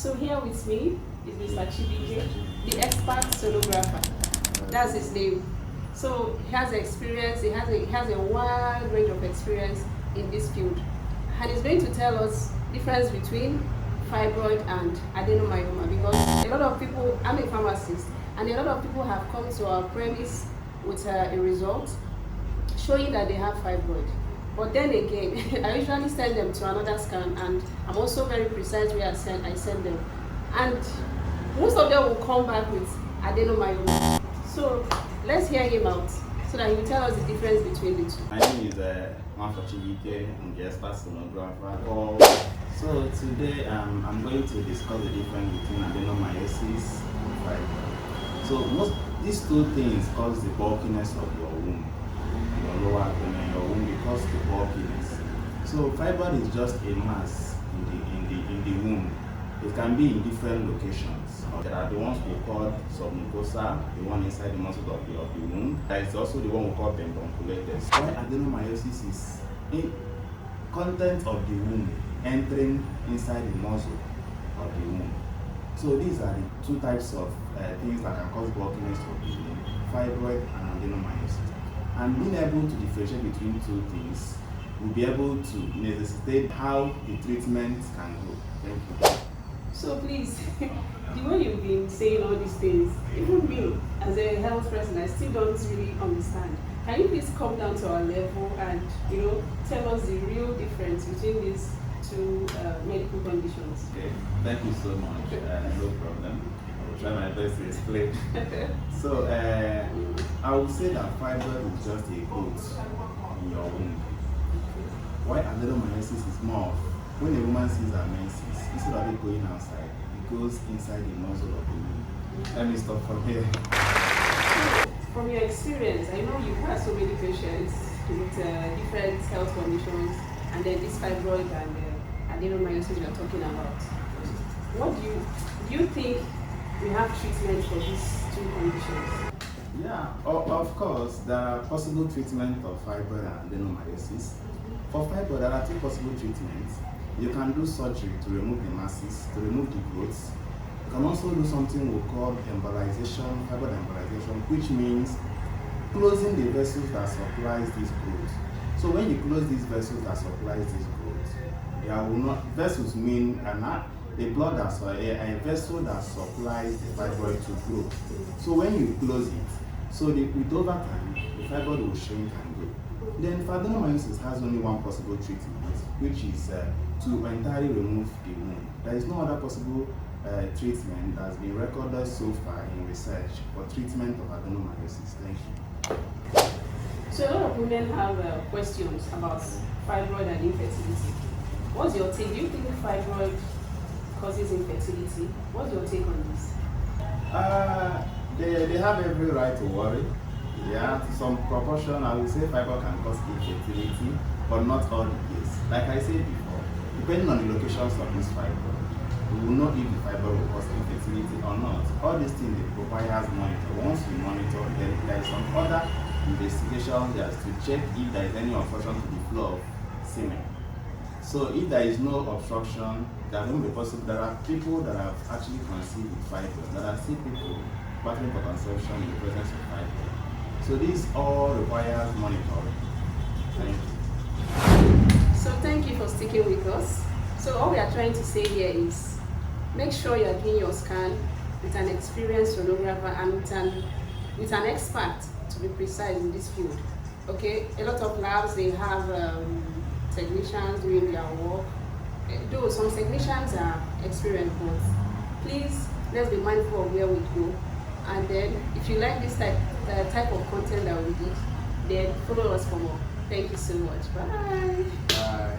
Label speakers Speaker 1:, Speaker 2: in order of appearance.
Speaker 1: So here with me is Mr. Chibike, the expert sonographer. That's his name. So he has experience, he has a wide range of experience in this field. And he's going to tell us the difference between fibroid and adenomyoma, because a lot of people, I'm a pharmacist, and a lot of people have come to our premise with a result showing that they have fibroid. But then again, I usually send them to another scan, and I'm also very precise where I send them. And most of them will come back with adenomyoma. So let's hear him out so that he will tell us the difference between the two.
Speaker 2: My name is Chibike. I'm the expert sonographer. So today I'm going to discuss the difference between adenomyosis and fibroid. So these two things cause the bulkiness of your womb, your lower abdomen, your womb, because the bulkiness. So fibroid is just a mass in the womb. It can be in different locations. There are the ones we call submucosal, the one inside the muscle of the womb. There is also the one we call pedunculate. Why adenomyosis is in content of the womb entering inside the muscle of the womb. So these are the two types of things that can cause bulkiness of the womb: fibroid and adenomyosis. And being able to differentiate between two things will be able to necessitate how the treatment can go. Thank you.
Speaker 1: So please, the way you've been saying all these things, even me as a health person, I still don't really understand. Can you please come down to our level and tell us the real difference between these two medical conditions?
Speaker 2: Okay, thank you so much. No problem. I will try my best to explain. So I would say that fibroid is just a growth in your womb. Why adenomyosis is more when a woman sees her menses, instead of it going outside, it goes inside the muscle of the womb. Let me stop from here.
Speaker 1: From your experience, I know you've had so many patients with different health conditions, and then this fibroid and adenomyosis we are talking about. What do you think we have treatment for these two conditions?
Speaker 2: Yeah, of course, there are possible treatment of fibroid and adenomyosis. For fibroid, there are two possible treatments. You can do surgery to remove the masses, to remove the growths. You can also do something we call embolization, fibroid embolization, which means closing the vessels that supplies this growth. So when you close these vessels that supplies this growth, there will not, vessels mean a blood that's a vessel that supplies the fibroid to grow. So when you close it, so with over time, the fibroid will shrink and grow. Then adenomyosis has only one possible treatment, which is to entirely remove the womb. There is no other possible treatment that's been recorded so far in research for treatment of adenomyosis. Thank you.
Speaker 1: So a lot of women have questions about fibroid and infertility. What's your take? Do you think fibroid causes infertility? What's your take on this?
Speaker 2: They have every right to worry. Yeah, to some proportion, I would say fibroid can cause infertility, but not all the case. Like I said before, depending on the locations of this fibroid, we will know if the fibroid will cause infertility or not. All these things requires monitor. Once we monitor, then there is some other investigation that's to check if there is any obstruction to the flow of semen. So if there is no obstruction, there won't be possible. There are people that have actually conceived with fibroid. There are still people battling for conception in the presence of fibroid. So this all requires monitoring. Thank you.
Speaker 1: So thank you for sticking with us. So all we are trying to say here is make sure you are doing your scan with an experienced sonographer and with an expert, to be precise, in this field. Okay, a lot of labs, they have technicians doing their work. Though some technicians are experienced, but please, let's be mindful of where we go. And then if you like this type of content that we did, then follow us for more. Thank you so much. Bye.
Speaker 2: Bye.